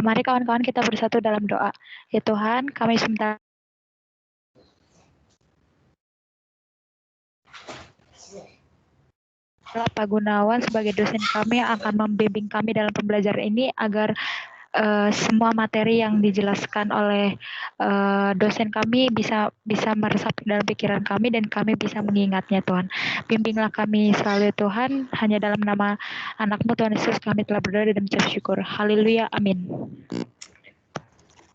Mari kawan-kawan kita bersatu dalam doa. Ya Tuhan, kami sebentar Pak Gunawan sebagai dosen kami akan membimbing kami dalam pembelajaran ini agar semua materi yang dijelaskan oleh dosen kami bisa meresap dalam pikiran kami dan kami bisa mengingatnya Tuhan. Bimbinglah kami selalu Tuhan, hanya dalam nama anak-Mu Tuhan Yesus kami telah berdoa dan mengucap syukur. Haleluya, amin.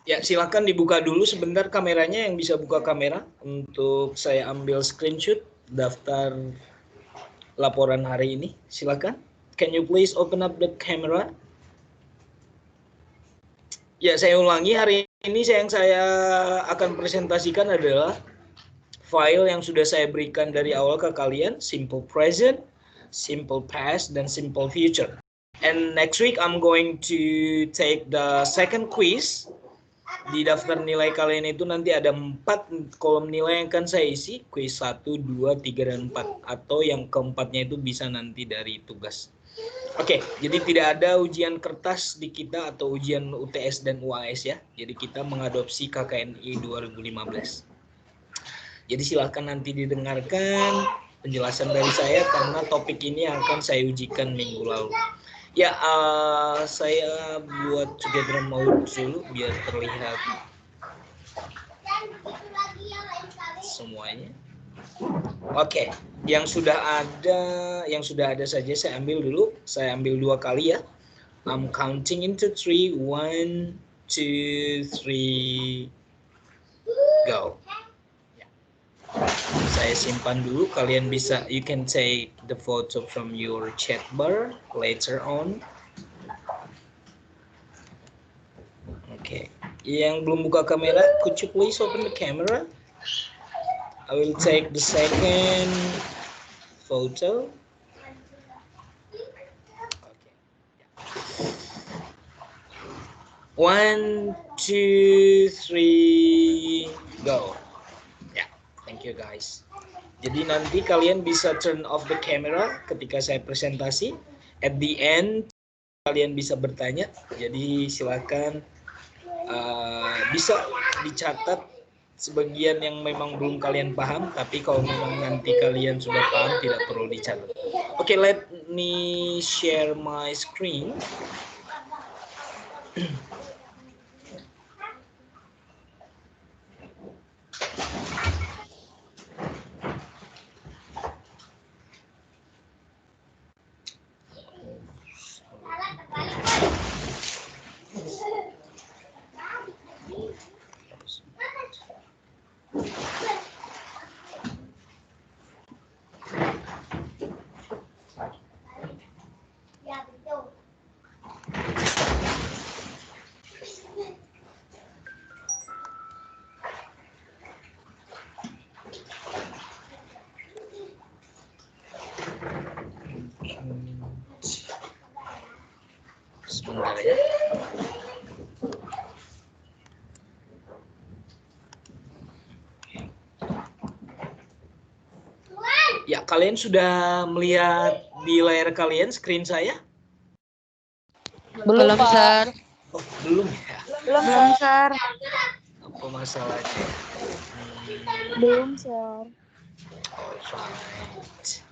Ya, silakan dibuka dulu sebentar kameranya, yang bisa buka kamera untuk saya ambil screenshot daftar laporan hari ini. Silakan. Can you please open up the camera? Ya, saya ulangi, hari ini yang saya akan presentasikan adalah file yang sudah saya berikan dari awal ke kalian, simple present, simple past, dan simple future. And next week I'm going to take the second quiz. Di daftar nilai kalian itu nanti ada 4 kolom nilai yang akan saya isi, quiz 1, 2, 3, dan 4. Atau yang keempatnya itu bisa nanti dari tugas. Oke, jadi tidak ada ujian kertas di kita atau ujian UTS dan UAS ya. Jadi kita mengadopsi KKNI 2015. Jadi silahkan nanti didengarkan penjelasan dari saya karena topik ini akan saya ujikan minggu lalu. Ya, saya buat together mode dulu biar terlihat semuanya. Oke, yang sudah ada saja saya ambil dulu. Saya ambil 2 kali ya. I'm counting into 3. 1, 2, 3, go. Saya simpan dulu, kalian bisa, you can take the photo from your chat bar later on. Oke, yang belum buka kamera, could you please open the camera? I will take the second photo. Okay. 1, 2, 3, go. Thank you guys. Jadi nanti kalian bisa turn off the camera ketika saya presentasi. At the end kalian bisa bertanya. Jadi silakan bisa dicatat sebagian yang memang belum kalian paham. Tapi kalau memang nanti kalian sudah paham tidak perlu dicatat. Oke, let me share my screen. Sebentar ya. Ya, kalian sudah melihat di layar kalian screen saya? Belum, Sir. Oh, belum ya? Belum, Sir. Apa masalahnya? Belum, Sir. Alright.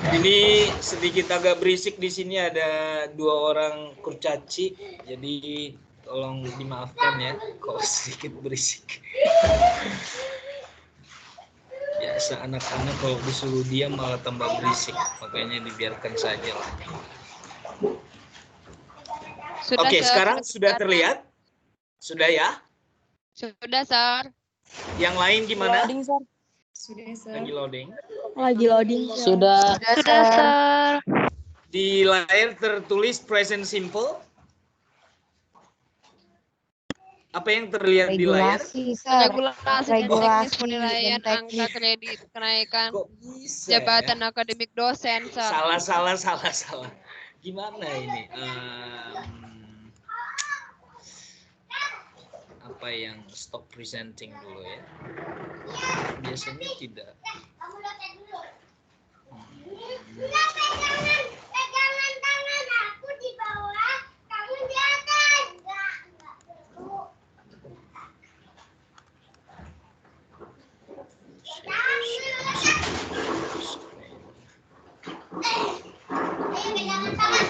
Ini sedikit agak berisik di sini, ada 2 orang kurcaci, jadi tolong dimaafkan ya kalau sedikit berisik. Biasa anak-anak kalau disuruh diam malah tambah berisik, makanya dibiarkan saja lah. Oke, sekarang sudah terlihat? Sudah ya? Sudah, Sir. Yang lain gimana? Loading, Sir. Sudah, Sir. Lagi loading. Lagi loading, Sir. Sudah, Sir. Di layar tertulis present simple. Apa yang terlihat di layar? Regulasi teknis penilaian angka kredit kenaikan Kok bisa jabatan ya? akademik dosen, Sir. Salah. Gimana ini? Apa yang stop presenting dulu ya? Biasanya tidak. Pegangan tangan aku di bawah, kamu di atas. Ayo pegangan tangan.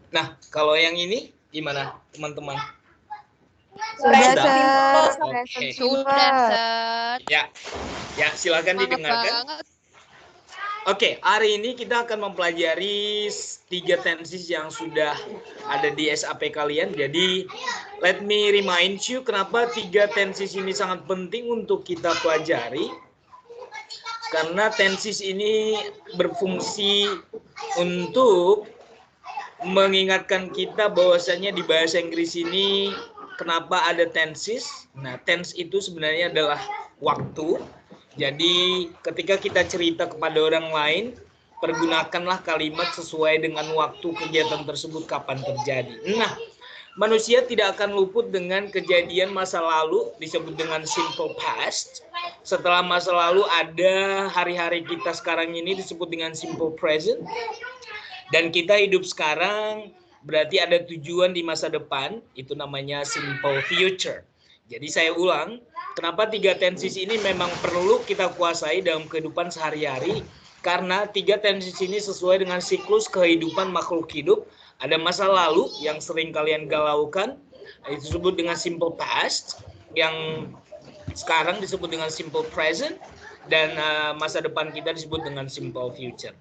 Nah, kalau yang ini gimana, teman-teman? Sudah, Sudah? Sir. Oke. Sudah, Sir. Ya, silakan Semangat didengarkan. banget. Oke, hari ini kita akan mempelajari 3 tenses yang sudah ada di SAP kalian. Jadi, let me remind you kenapa 3 tenses ini sangat penting untuk kita pelajari. Karena tenses ini berfungsi untuk mengingatkan kita bahwasanya di bahasa Inggris ini kenapa ada tenses. Nah, tense itu sebenarnya adalah waktu. Jadi ketika kita cerita kepada orang lain, pergunakanlah kalimat sesuai dengan waktu kegiatan tersebut kapan terjadi. Nah, manusia tidak akan luput dengan kejadian masa lalu disebut dengan simple past. Setelah masa lalu ada hari-hari kita sekarang ini disebut dengan simple present. Dan kita hidup sekarang berarti ada tujuan di masa depan, itu namanya simple future. Jadi saya ulang, kenapa 3 tenses ini memang perlu kita kuasai dalam kehidupan sehari-hari? Karena 3 tenses ini sesuai dengan siklus kehidupan makhluk hidup. Ada masa lalu yang sering kalian galaukan, itu disebut dengan simple past, yang sekarang disebut dengan simple present, dan masa depan kita disebut dengan simple future.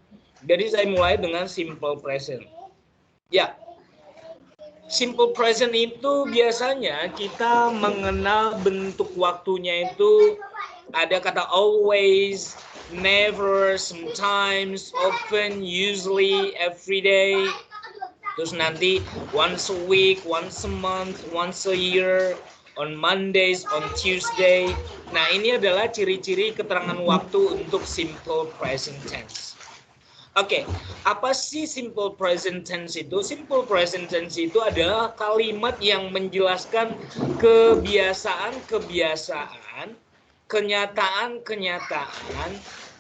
Jadi saya mulai dengan simple present. Ya, simple present itu biasanya kita mengenal bentuk waktunya itu ada kata always, never, sometimes, often, usually, every day. Terus nanti once a week, once a month, once a year, on Mondays, on Tuesday. Nah, ini adalah ciri-ciri keterangan waktu untuk simple present tense. Oke, apa sih simple present tense itu? Simple present tense itu adalah kalimat yang menjelaskan kebiasaan-kebiasaan, kenyataan-kenyataan,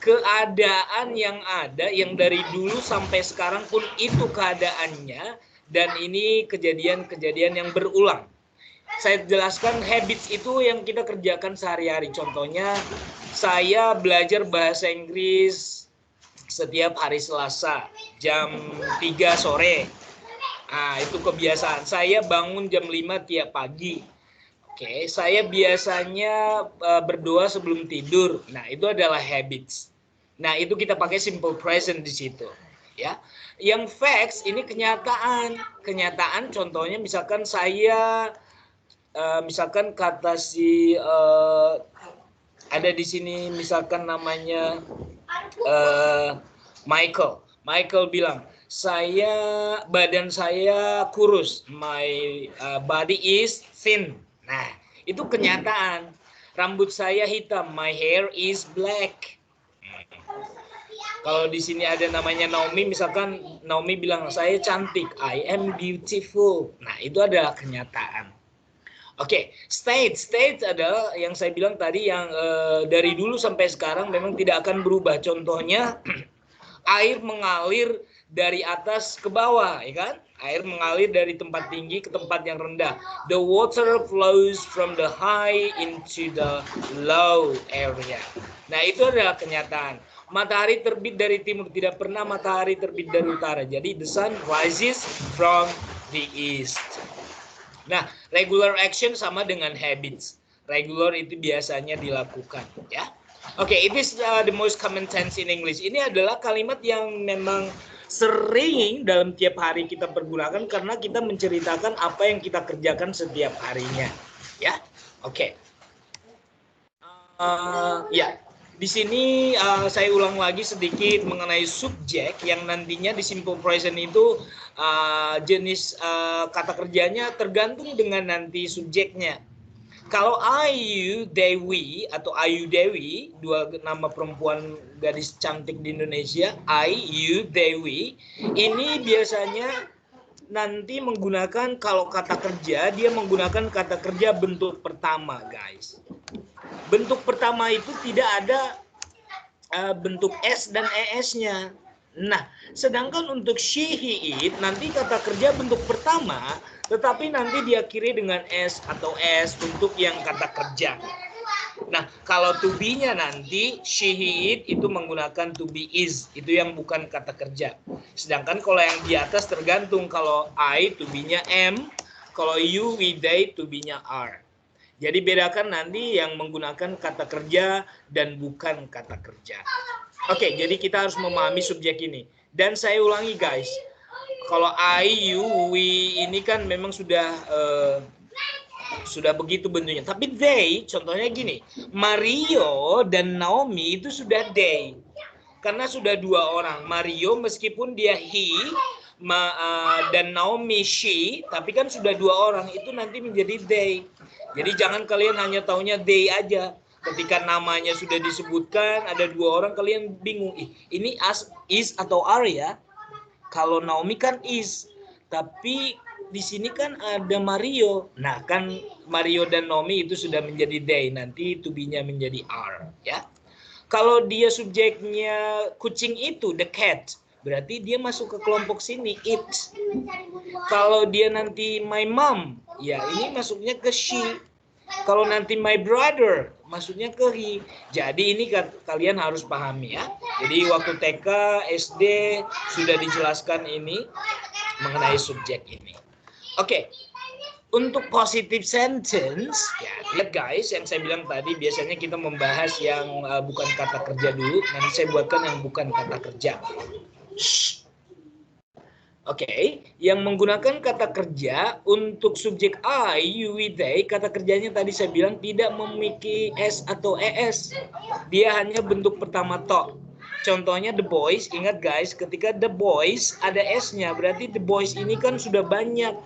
keadaan yang ada yang dari dulu sampai sekarang pun itu keadaannya, dan ini kejadian-kejadian yang berulang. Saya jelaskan habits itu yang kita kerjakan sehari-hari. Contohnya, saya belajar bahasa Inggris setiap hari Selasa jam 3 sore. Nah, itu kebiasaan. Saya bangun jam 5 tiap pagi. Oke, saya biasanya berdoa sebelum tidur. Nah, itu adalah habits. Nah, itu kita pakai simple present di situ, ya. Yang facts ini kenyataan. Kenyataan contohnya misalkan saya misalkan kata si ada di sini misalkan namanya Michael. Michael bilang, badan saya kurus. My body is thin. Nah, itu kenyataan. Rambut saya hitam. My hair is black. Kalau di sini ada namanya Naomi, misalkan Naomi bilang, saya cantik. I am beautiful. Nah, itu adalah kenyataan. Oke, state adalah yang saya bilang tadi yang dari dulu sampai sekarang memang tidak akan berubah. Contohnya air mengalir dari atas ke bawah, ya kan? Air mengalir dari tempat tinggi ke tempat yang rendah. The water flows from the high into the low area. Nah, itu adalah kenyataan. Matahari terbit dari timur, tidak pernah matahari terbit dari utara. Jadi the sun rises from the east. Nah, regular action sama dengan habits. Regular itu biasanya dilakukan, ya. Oke, it is the most common tense in English. Ini adalah kalimat yang memang sering dalam tiap hari kita pergunakan karena kita menceritakan apa yang kita kerjakan setiap harinya, ya. Oke. Ya, di sini saya ulang lagi sedikit mengenai subjek yang nantinya di simple present itu jenis kata kerjanya tergantung dengan nanti subjeknya. Kalau Ayu Dewi atau Ayu Dewi, dua nama perempuan gadis cantik di Indonesia, Ayu Dewi, ini biasanya nanti menggunakan, kalau kata kerja, dia menggunakan kata kerja bentuk pertama, guys. Bentuk pertama itu tidak ada bentuk S dan ES-nya. Nah, sedangkan untuk she, he, it, nanti kata kerja bentuk pertama, tetapi nanti diakhiri dengan S atau S untuk yang kata kerja. Nah, kalau to be-nya nanti, she, he, it, itu menggunakan to be is. Itu yang bukan kata kerja. Sedangkan kalau yang di atas tergantung. Kalau I, to be-nya am. Kalau you, we, they, to be-nya are. Jadi bedakan nanti yang menggunakan kata kerja dan bukan kata kerja. Oke, jadi kita harus memahami subjek ini. Dan saya ulangi guys, kalau I, you, we ini kan memang sudah begitu bentuknya. Tapi they, contohnya gini, Mario dan Naomi itu sudah they. Karena sudah dua orang. Mario meskipun dia he, dan Naomi she, tapi kan sudah dua orang, itu nanti menjadi they. Jadi jangan kalian hanya taunya they aja. Ketika namanya sudah disebutkan, ada dua orang, kalian bingung. Ini is atau are ya? Kalau Naomi kan is. Tapi di sini kan ada Mario. Nah kan Mario dan Naomi itu sudah menjadi they. Nanti to be-nya menjadi are. Ya. Kalau dia subjeknya kucing itu, the cat. Berarti dia masuk ke kelompok sini, it. Kalau dia nanti my mom, ya ini masuknya ke she. Kalau nanti my brother, masuknya ke he. Jadi ini kalian harus pahami ya. Jadi waktu TK, SD sudah dijelaskan ini mengenai subjek ini. Oke. Untuk positive sentence, ya lihat guys, yang saya bilang tadi biasanya kita membahas yang bukan kata kerja dulu. Nanti saya buatkan yang bukan kata kerja. Oke, yang menggunakan kata kerja untuk subjek I, you, we, they, kata kerjanya tadi saya bilang tidak memiliki S atau ES. Dia hanya bentuk pertama tok. Contohnya the boys, ingat guys, ketika the boys ada S-nya, berarti the boys ini kan sudah banyak,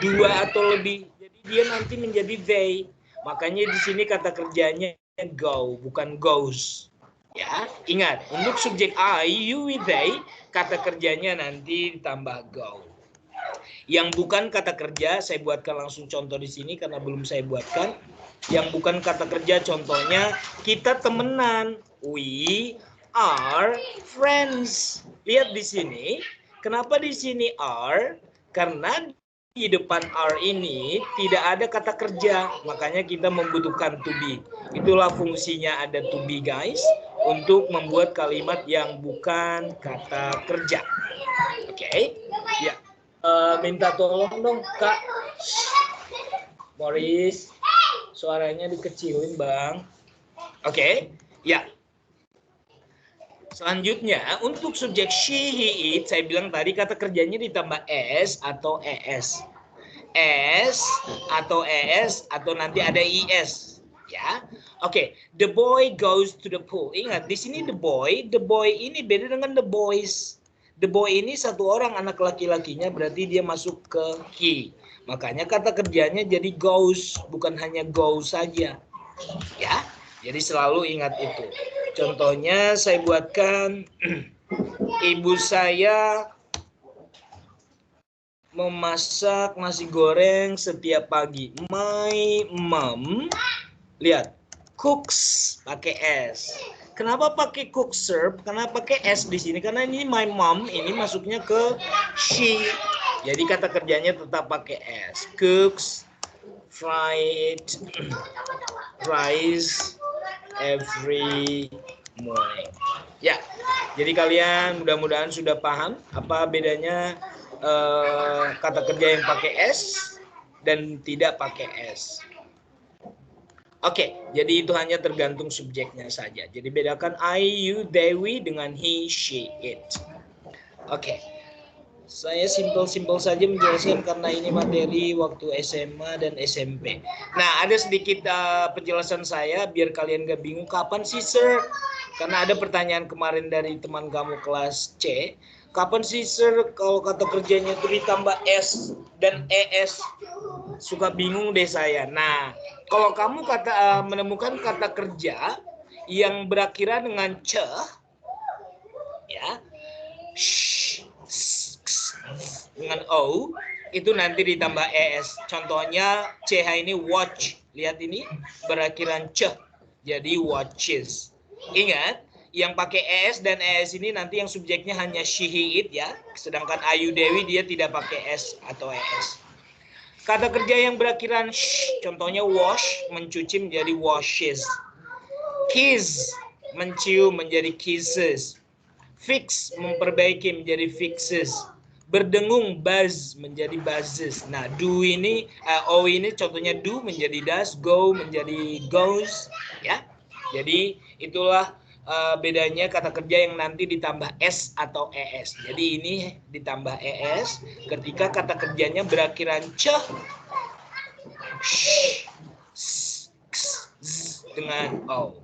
dua atau lebih. Jadi dia nanti menjadi they. Makanya di sini kata kerjanya go, bukan goes. Ya, ingat, untuk subjek I, you, we, they, kata kerjanya nanti ditambah go. Yang bukan kata kerja, saya buatkan langsung contoh di sini karena belum saya buatkan. Yang bukan kata kerja, contohnya kita temenan. We are friends. Lihat di sini. Kenapa di sini are? Karena di depan are ini tidak ada kata kerja, makanya kita membutuhkan to be. Itulah fungsinya ada to be guys, untuk membuat kalimat yang bukan kata kerja. Oke, ya. Minta tolong dong Kak Morris, suaranya dikecilin Bang. Oke, ya. Selanjutnya, untuk subjek she, he, it, saya bilang tadi kata kerjanya ditambah S atau ES. S atau ES atau nanti ada IS. Ya, oke. The boy goes to the pool. Ingat, di sini the boy ini beda dengan the boys. The boy ini satu orang anak laki-lakinya, berarti dia masuk ke he. Makanya kata kerjanya jadi goes, bukan hanya go saja. Ya, jadi selalu ingat itu. Contohnya saya buatkan, ibu saya memasak nasi goreng setiap pagi. My mom, lihat, cooks pakai S. Kenapa pakai cook serve? Karena pakai S di sini. Karena ini my mom, ini masuknya ke she. Jadi kata kerjanya tetap pakai S. Cooks, fried rice every morning. Ya, jadi kalian mudah-mudahan sudah paham apa bedanya kata kerja yang pakai S dan tidak pakai S. Oke, jadi itu hanya tergantung subjeknya saja. Jadi bedakan I, you, they, we dengan he, she, it. Oke. Saya simpel-simpel saja menjelaskan karena ini materi waktu SMA dan SMP. Nah, ada sedikit penjelasan saya biar kalian gak bingung. Kapan sih, Sir? Karena ada pertanyaan kemarin dari teman kamu kelas C. Kapan sih, Sir, kalau kata kerjanya itu ditambah S dan ES? Suka bingung deh saya. Nah, kalau kamu menemukan kata kerja yang berakhiran dengan ce, ya, dengan o, itu nanti ditambah es. Contohnya ch ini watch. Lihat ini berakhiran ce. Jadi watches. Ingat, yang pakai es dan es ini nanti yang subjeknya hanya she, he, it ya. Sedangkan Ayu Dewi dia tidak pakai es atau es. Kata kerja yang berakhiran sh, contohnya wash, mencuci menjadi washes. Kiss, mencium menjadi kisses. Fix, memperbaiki menjadi fixes. Berdengung, buzz menjadi buzzes. Nah, do ini, o ini contohnya do menjadi does, go menjadi goes, ya. Jadi itulah bedanya kata kerja yang nanti ditambah s atau es. Jadi ini ditambah es ketika kata kerjanya berakhiran ce, dengan o.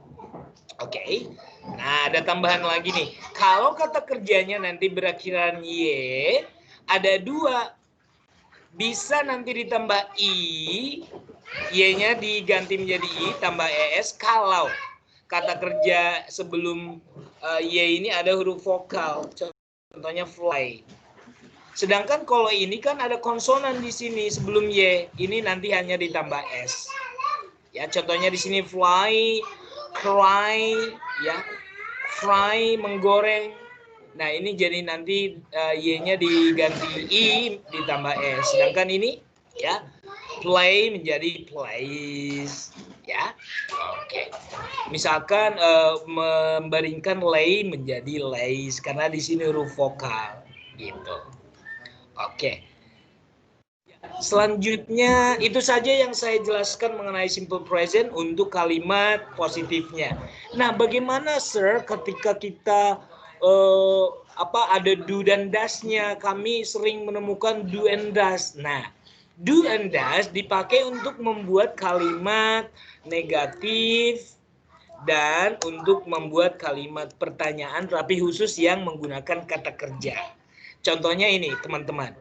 Oke. Nah, ada tambahan lagi nih. Kalau kata kerjanya nanti berakhiran y, ada dua. Bisa nanti ditambah i, y-nya diganti menjadi i, tambah es. Kalau kata kerja sebelum y ini ada huruf vokal. Contohnya fly. Sedangkan kalau ini kan ada konsonan di sini sebelum y. Ini nanti hanya ditambah s. Ya, contohnya di sini fly, cry, ya, fry, menggoreng. Nah, ini jadi nanti y-nya diganti i ditambah s. Sedangkan ini, ya, play menjadi plays, ya. Oke. Misalkan membaringkan lay menjadi lays karena di sini huruf vokal, gitu. Oke. Selanjutnya itu saja yang saya jelaskan mengenai simple present untuk kalimat positifnya. Nah, bagaimana sir ketika kita ada do dan does-nya? Kami sering menemukan do and does. Nah, do and does dipakai untuk membuat kalimat negatif dan untuk membuat kalimat pertanyaan tapi khusus yang menggunakan kata kerja. Contohnya ini, teman-teman.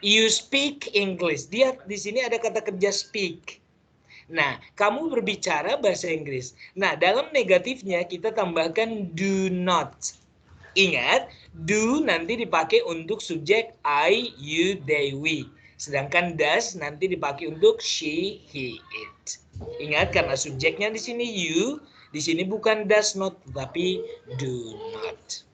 You speak English. Dia di sini ada kata kerja speak. Nah, kamu berbicara bahasa Inggris. Nah, dalam negatifnya kita tambahkan do not. Ingat, do nanti dipakai untuk subjek I, you, they, we. Sedangkan does nanti dipakai untuk she, he, it. Ingat, karena subjeknya di sini you, di sini bukan does not, tapi do not.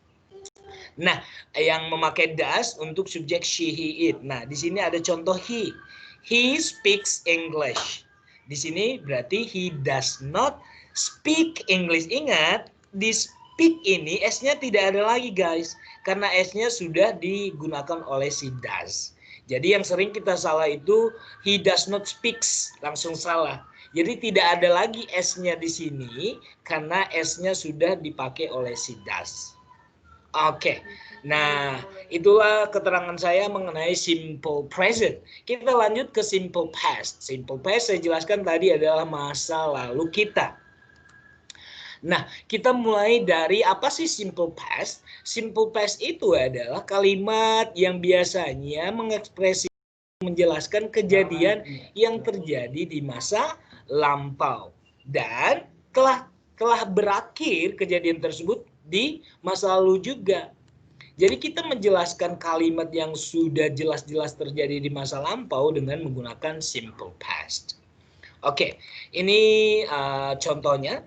Nah, yang memakai does untuk subjek she, he, it. Nah, di sini ada contoh he. He speaks English. Di sini berarti he does not speak English. Ingat, di speak ini S-nya tidak ada lagi, guys. Karena S-nya sudah digunakan oleh si does. Jadi yang sering kita salah itu he does not speaks, langsung salah. Jadi tidak ada lagi S-nya di sini karena S-nya sudah dipakai oleh si does. Oke, nah itulah keterangan saya mengenai simple present. Kita lanjut ke simple past. Simple past saya jelaskan tadi adalah masa lalu kita. Nah, kita mulai dari apa sih simple past? Simple past itu adalah kalimat yang biasanya menjelaskan kejadian yang terjadi di masa lampau dan telah berakhir kejadian tersebut di masa lalu juga. Jadi kita menjelaskan kalimat yang sudah jelas-jelas terjadi di masa lampau dengan menggunakan simple past. Oke, ini contohnya.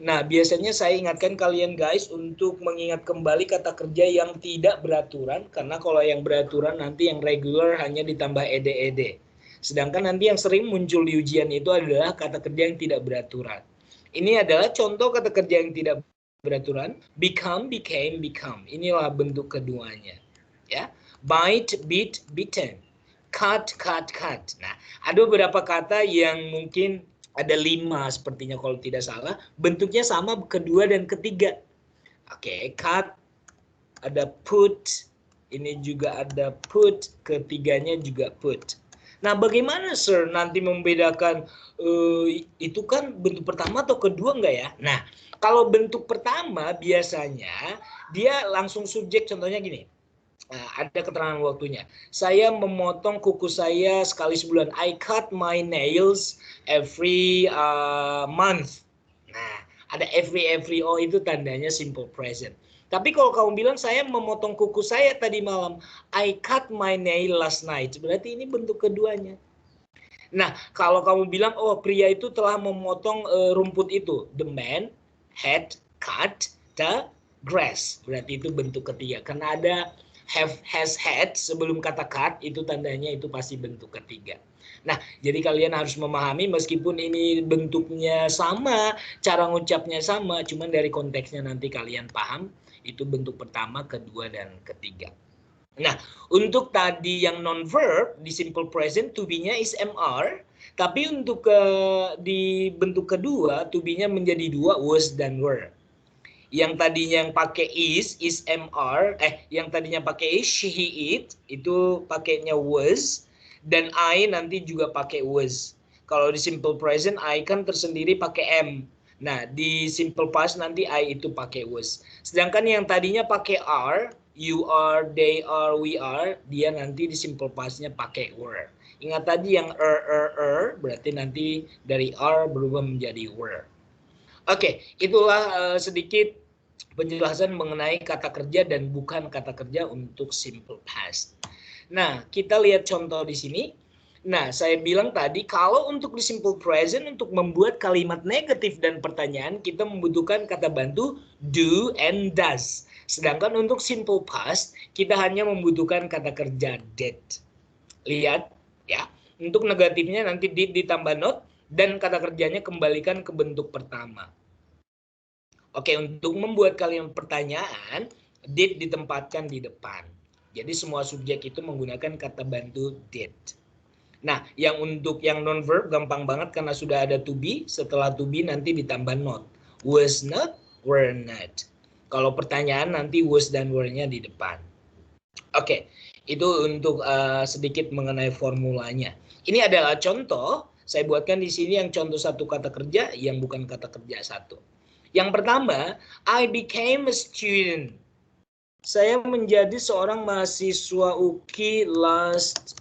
Nah, biasanya saya ingatkan kalian guys untuk mengingat kembali kata kerja yang tidak beraturan. Karena kalau yang beraturan nanti yang regular hanya ditambah ed. Sedangkan nanti yang sering muncul di ujian itu adalah kata kerja yang tidak beraturan. Ini adalah contoh kata kerja yang tidak beraturan. Become, became, become. Inilah bentuk keduanya. Ya, bite, beat, beaten. Cut, cut, cut. Nah, ada beberapa kata yang mungkin ada 5 sepertinya kalau tidak salah. Bentuknya sama kedua dan ketiga. Oke, cut. Ada put. Ini juga ada put. Ketiganya juga put. Nah, bagaimana sir nanti membedakan itu kan bentuk pertama atau kedua enggak ya? Nah, kalau bentuk pertama biasanya dia langsung subjek, contohnya gini. Nah, ada keterangan waktunya. Saya memotong kuku saya sekali sebulan. I cut my nails every month. Nah, ada every oh itu tandanya simple present. Tapi kalau kamu bilang saya memotong kuku saya tadi malam, I cut my nail last night. Berarti ini bentuk keduanya. Nah, kalau kamu bilang oh pria itu telah memotong rumput itu, the man had cut the grass. Berarti itu bentuk ketiga. Karena ada have, has, had sebelum kata cut itu tandanya itu pasti bentuk ketiga. Nah, jadi kalian harus memahami meskipun ini bentuknya sama, cara ngucapnya sama, cuman dari konteksnya nanti kalian paham itu bentuk pertama, kedua, dan ketiga. Nah, untuk tadi yang non-verb di simple present to be-nya is MR, tapi untuk di bentuk kedua to be-nya menjadi dua, was dan were. Yang tadinya yang pakai is MR, yang tadinya pakai is, she, he, it, itu pakainya was, dan I nanti juga pakai was. Kalau di simple present, I kan tersendiri pakai am. Nah, di simple past nanti I itu pakai was. Sedangkan yang tadinya pakai are, you are, they are, we are, dia nanti di simple past-nya pakai were. Ingat tadi yang berarti nanti dari are berubah menjadi were. Oke, itulah sedikit penjelasan mengenai kata kerja dan bukan kata kerja untuk simple past. Nah, kita lihat contoh di sini. Nah, saya bilang tadi kalau untuk di simple present untuk membuat kalimat negatif dan pertanyaan kita membutuhkan kata bantu do and does. Sedangkan untuk simple past kita hanya membutuhkan kata kerja did. Lihat ya. Untuk negatifnya nanti did ditambah not dan kata kerjanya kembalikan ke bentuk pertama. Oke, untuk membuat kalimat pertanyaan, did ditempatkan di depan. Jadi semua subjek itu menggunakan kata bantu did. Nah, yang untuk yang non-verb gampang banget karena sudah ada to be, setelah to be nanti ditambah not. Was not, were not. Kalau pertanyaan nanti was dan were-nya di depan. Oke, itu untuk sedikit mengenai formulanya. Ini adalah contoh, saya buatkan di sini yang contoh satu kata kerja yang bukan kata kerja satu. Yang pertama, I became a student. Saya menjadi seorang mahasiswa UKI last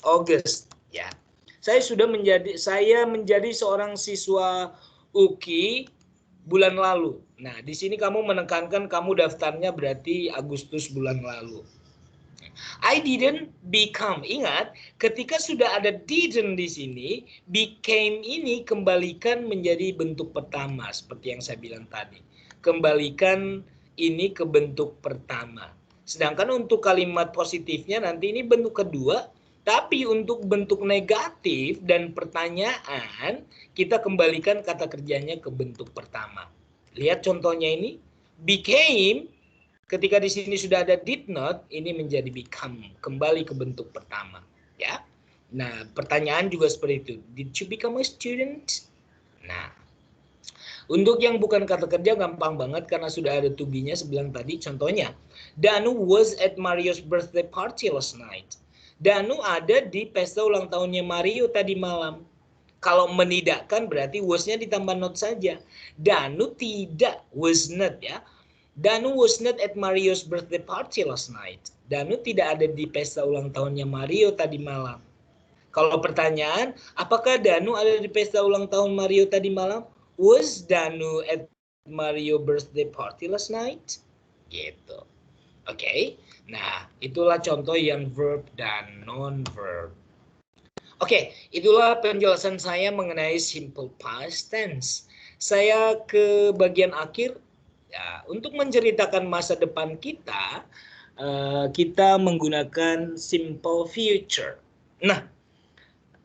August. Ya, saya menjadi seorang siswa UKI bulan lalu. Nah, di sini kamu menekankan kamu daftarnya berarti Agustus bulan lalu. I didn't become. Ingat, ketika sudah ada didn't di sini, became ini kembalikan menjadi bentuk pertama seperti yang saya bilang tadi. Kembalikan ini ke bentuk pertama. Sedangkan untuk kalimat positifnya nanti ini bentuk kedua, tapi untuk bentuk negatif dan pertanyaan kita kembalikan kata kerjanya ke bentuk pertama. Lihat contohnya ini, became. Ketika di sini sudah ada did not, ini menjadi become, kembali ke bentuk pertama, ya. Nah, pertanyaan juga seperti itu. Did you become a student? Nah, untuk yang bukan kata kerja gampang banget karena sudah ada to be-nya sebilang tadi. Contohnya, Danu was at Mario's birthday party last night. Danu ada di pesta ulang tahunnya Mario tadi malam. Kalau menidakkan berarti was-nya ditambah not saja. Danu tidak, was not ya. Danu was not at Mario's birthday party last night. Danu tidak ada di pesta ulang tahunnya Mario tadi malam. Kalau pertanyaan, apakah Danu ada di pesta ulang tahun Mario tadi malam? Was Danu at Mario birthday party last night? Gitu. Oke. Nah, itulah contoh yang verb dan non-verb. Oke, itulah penjelasan saya mengenai simple past tense. Saya ke bagian akhir. Ya, untuk menceritakan masa depan kita, kita menggunakan simple future. Nah,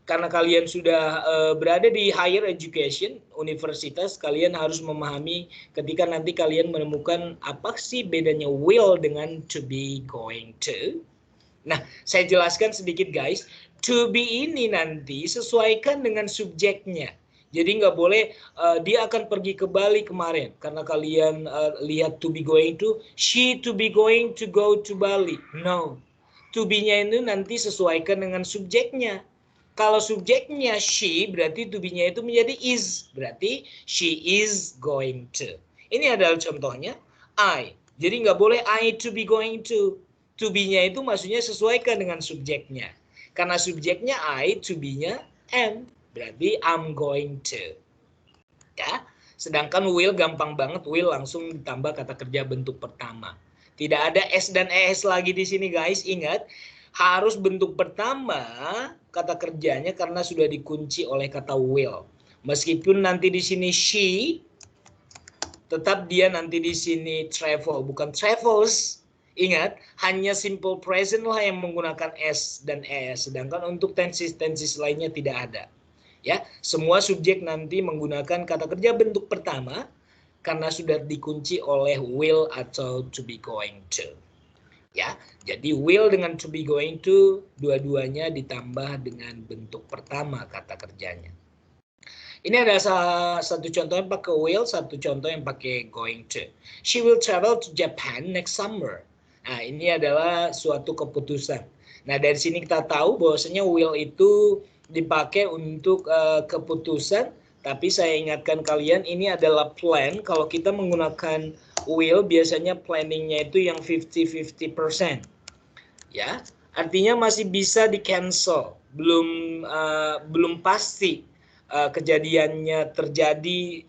karena kalian sudah berada di higher education, universitas, kalian harus memahami ketika nanti kalian menemukan apa sih bedanya will dengan to be going to. Nah, saya jelaskan sedikit guys. To be ini nanti sesuaikan dengan subjeknya. Jadi nggak boleh dia akan pergi ke Bali kemarin karena kalian lihat to be going to, she to be going to go to Bali. No, to be-nya itu nanti sesuaikan dengan subjeknya. Kalau subjeknya she berarti to be-nya itu menjadi is, berarti she is going to. Ini adalah contohnya I. Jadi nggak boleh I to be going to. to be-nya itu maksudnya sesuaikan dengan subjeknya. Karena subjeknya I, to be-nya am. Berarti I'm going to. Ya. Sedangkan will gampang banget, will langsung ditambah kata kerja bentuk pertama. Tidak ada S dan ES lagi di sini guys. Ingat, harus bentuk pertama kata kerjanya karena sudah dikunci oleh kata will. Meskipun nanti di sini she, tetap dia nanti di sini travel, bukan travels. Ingat, hanya simple present lah yang menggunakan S dan ES. Sedangkan untuk tenses lainnya tidak ada. Ya, semua subjek nanti menggunakan kata kerja bentuk pertama karena sudah dikunci oleh will atau to be going to. Ya, jadi will dengan to be going to dua-duanya ditambah dengan bentuk pertama kata kerjanya. Ini ada satu contoh yang pakai will, satu contoh yang pakai going to. She will travel to Japan next summer. Nah, ini adalah suatu keputusan. Nah, dari sini kita tahu bahwasanya will itu dipakai untuk keputusan, tapi saya ingatkan kalian ini adalah plan. Kalau kita menggunakan will, biasanya planningnya itu yang 50-50%. Ya, artinya masih bisa di cancel, belum pasti kejadiannya terjadi,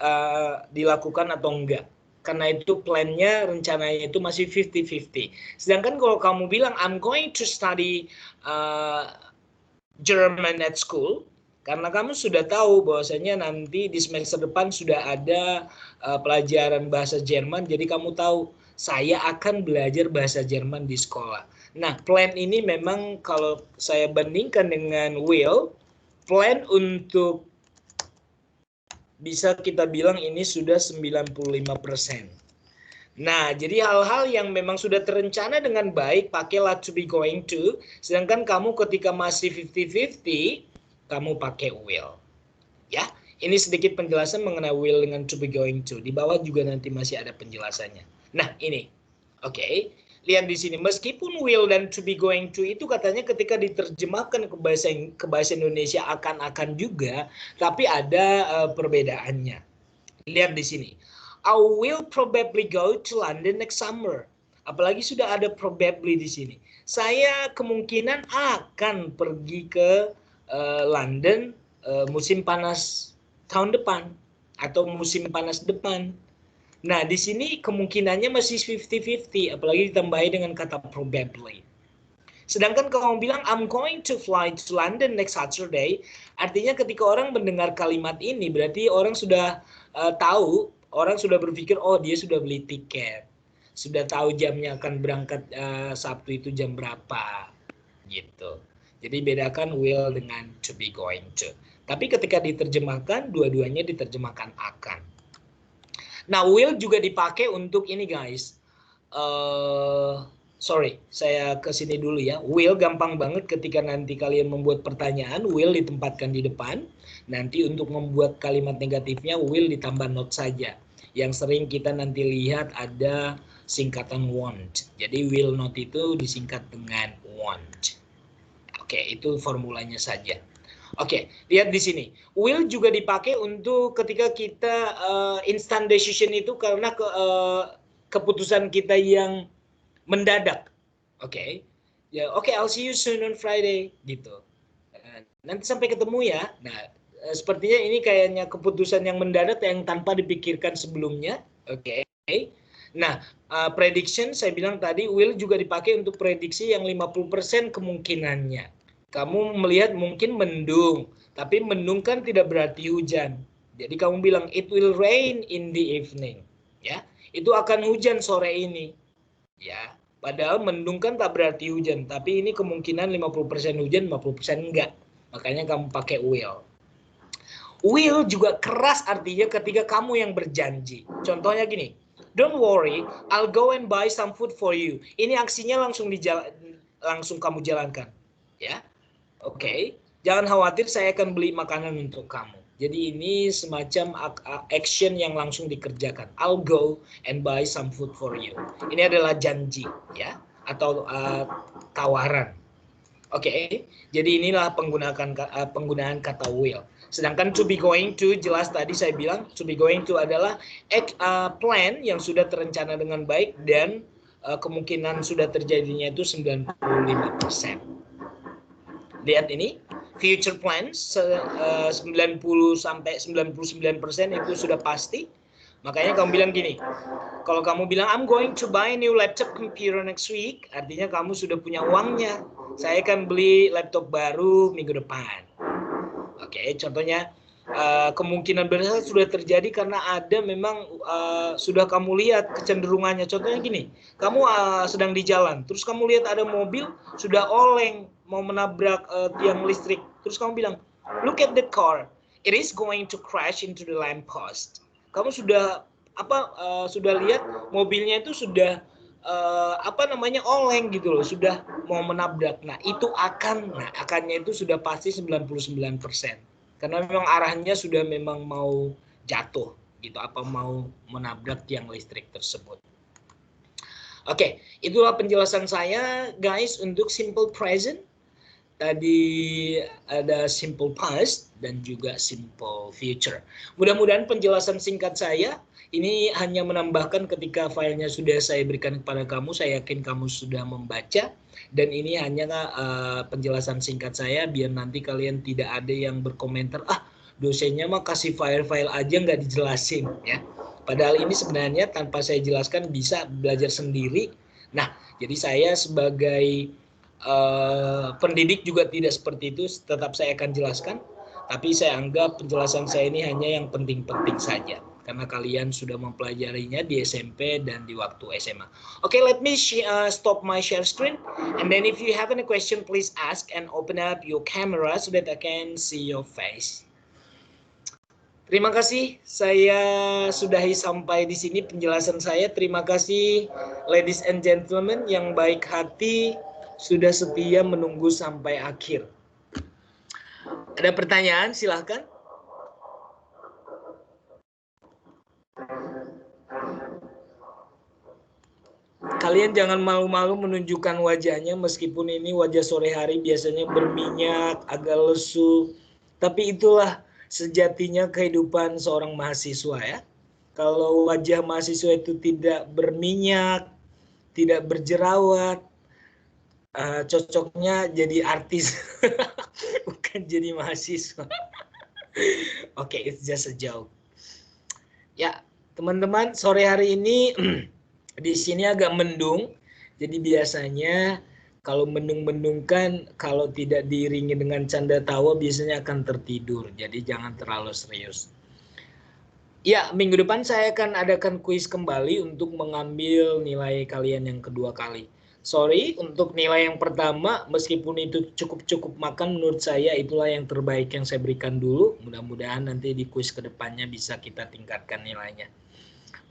dilakukan atau enggak. Karena itu plannya, rencananya itu masih 50-50. Sedangkan kalau kamu bilang I'm going to study German at school, karena kamu sudah tahu bahwasanya nanti di semester depan sudah ada pelajaran bahasa Jerman, jadi kamu tahu saya akan belajar bahasa Jerman di sekolah. Nah, plan ini memang kalau saya bandingkan dengan will, plan untuk bisa kita bilang ini sudah 95%. Nah, jadi hal-hal yang memang sudah terencana dengan baik, pakailah to be going to. Sedangkan kamu ketika masih 50-50, kamu pakai will. Ya, ini sedikit penjelasan mengenai will dengan to be going to. Di bawah juga nanti masih ada penjelasannya. Nah, ini. Oke. Lihat di sini, meskipun will dan to be going to itu katanya ketika diterjemahkan ke bahasa Indonesia akan juga, tapi ada perbedaannya. Lihat di sini. I will probably go to London next summer. Apalagi sudah ada probably di sini. Saya kemungkinan akan pergi ke London musim panas tahun depan atau musim panas depan. Nah, di sini kemungkinannya masih 50-50, apalagi ditambahi dengan kata probably. Sedangkan kalau kamu bilang I'm going to fly to London next Saturday, artinya ketika orang mendengar kalimat ini berarti orang sudah tahu, orang sudah berpikir oh dia sudah beli tiket, sudah tahu jamnya akan berangkat Sabtu itu jam berapa, gitu. Jadi bedakan will dengan to be going to. Tapi ketika diterjemahkan, dua-duanya diterjemahkan akan. Nah, will juga dipakai untuk ini guys. Sorry, saya ke sini dulu ya. Will gampang banget ketika nanti kalian membuat pertanyaan, will ditempatkan di depan. Nanti untuk membuat kalimat negatifnya, will ditambah not saja. Yang sering kita nanti lihat ada singkatan want. Jadi will not itu disingkat dengan want. Oke, itu formulanya saja. Oke, lihat di sini. Will juga dipakai untuk ketika kita instant decision itu karena keputusan kita yang mendadak. Oke. Ya, oke, I'll see you soon on Friday gitu. Nanti sampai ketemu ya. Nah, sepertinya ini kayaknya keputusan yang mendadak yang tanpa dipikirkan sebelumnya. Oke. Nah, prediction saya bilang tadi will juga dipakai untuk prediksi yang 50% kemungkinannya. Kamu melihat mungkin mendung, tapi mendung kan tidak berarti hujan. Jadi kamu bilang it will rain in the evening, ya. Itu akan hujan sore ini. Ya, padahal mendung kan tak berarti hujan, tapi ini kemungkinan 50% hujan, 50% enggak. Makanya kamu pakai will. Will juga keras artinya ketika kamu yang berjanji. Contohnya gini, don't worry, I'll go and buy some food for you. Ini aksinya langsung kamu jalankan, ya. Oke, jangan khawatir, saya akan beli makanan untuk kamu. Jadi ini semacam action yang langsung dikerjakan. I'll go and buy some food for you. Ini adalah janji, ya, atau tawaran. Oke, jadi inilah penggunaan kata will. Sedangkan to be going to, jelas tadi saya bilang to be going to adalah plan yang sudah terencana dengan baik dan kemungkinan sudah terjadinya itu 95%. Lihat ini, future plans 90 sampai 99% itu sudah pasti. Makanya kamu bilang gini, kalau kamu bilang I'm going to buy a new laptop computer next week, artinya kamu sudah punya uangnya. Saya akan beli laptop baru minggu depan. Oke, contohnya kemungkinan besar sudah terjadi karena ada memang sudah kamu lihat kecenderungannya. Contohnya gini, kamu sedang di jalan, terus kamu lihat ada mobil sudah oleng mau menabrak tiang listrik, terus kamu bilang, look at the car, it is going to crash into the lamppost. Kamu sudah sudah lihat mobilnya itu sudah oleng gitu loh, sudah mau menabrak. Nah, itu akannya itu sudah pasti 99%. Karena memang arahnya sudah memang mau jatuh gitu, mau menabrak tiang listrik tersebut. Oke, itulah penjelasan saya guys untuk simple present. Tadi ada simple past dan juga simple future. Mudah-mudahan penjelasan singkat saya ini hanya menambahkan ketika filenya sudah saya berikan kepada kamu, saya yakin kamu sudah membaca. Dan ini hanya penjelasan singkat saya biar nanti kalian tidak ada yang berkomentar, dosennya mah kasih file-file aja nggak dijelasin ya. Padahal ini sebenarnya tanpa saya jelaskan bisa belajar sendiri. Nah, jadi saya sebagai pendidik juga tidak seperti itu, tetap saya akan jelaskan, tapi saya anggap penjelasan saya ini hanya yang penting-penting saja karena kalian sudah mempelajarinya di SMP dan di waktu SMA. Okay, let me stop my share screen, and then if you have any question, please ask and open up your camera so that I can see your face. Terima kasih, saya sudahi sampai di sini penjelasan saya. Terima kasih ladies and gentlemen yang baik hati sudah setia menunggu sampai akhir. Ada pertanyaan? Silahkan. Kalian jangan malu-malu menunjukkan wajahnya meskipun ini wajah sore hari biasanya berminyak, agak lesu. Tapi itulah sejatinya kehidupan seorang mahasiswa ya. Kalau wajah mahasiswa itu tidak berminyak, tidak berjerawat, cocoknya jadi artis, bukan jadi mahasiswa. Oke, it's just a joke. Ya, teman-teman, sore hari ini di sini agak mendung. Jadi biasanya kalau mendung-mendung kan kalau tidak diiringi dengan canda tawa biasanya akan tertidur. Jadi jangan terlalu serius. Ya, minggu depan saya akan adakan kuis kembali untuk mengambil nilai kalian yang kedua kali. Sorry, untuk nilai yang pertama, meskipun itu cukup makan, menurut saya itulah yang terbaik yang saya berikan dulu. Mudah-mudahan nanti di kuis kedepannya bisa kita tingkatkan nilainya.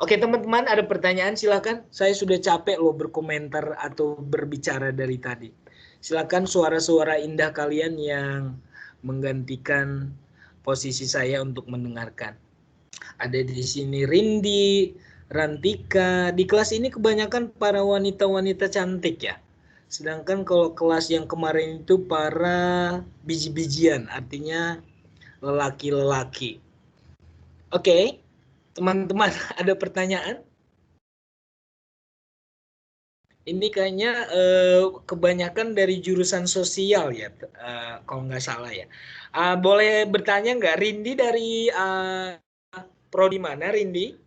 Oke teman-teman, ada pertanyaan silakan. Saya sudah capek loh berkomentar atau berbicara dari tadi. Silakan suara-suara indah kalian yang menggantikan posisi saya untuk mendengarkan. Ada di sini Rindi, Rantika. Di kelas ini kebanyakan para wanita-wanita cantik ya. Sedangkan kalau kelas yang kemarin itu para biji-bijian, artinya lelaki-lelaki. Oke, teman-teman ada pertanyaan? Ini kayaknya kebanyakan dari jurusan sosial ya, kalau nggak salah ya. Boleh bertanya nggak, Rindi dari prodi mana Rindi?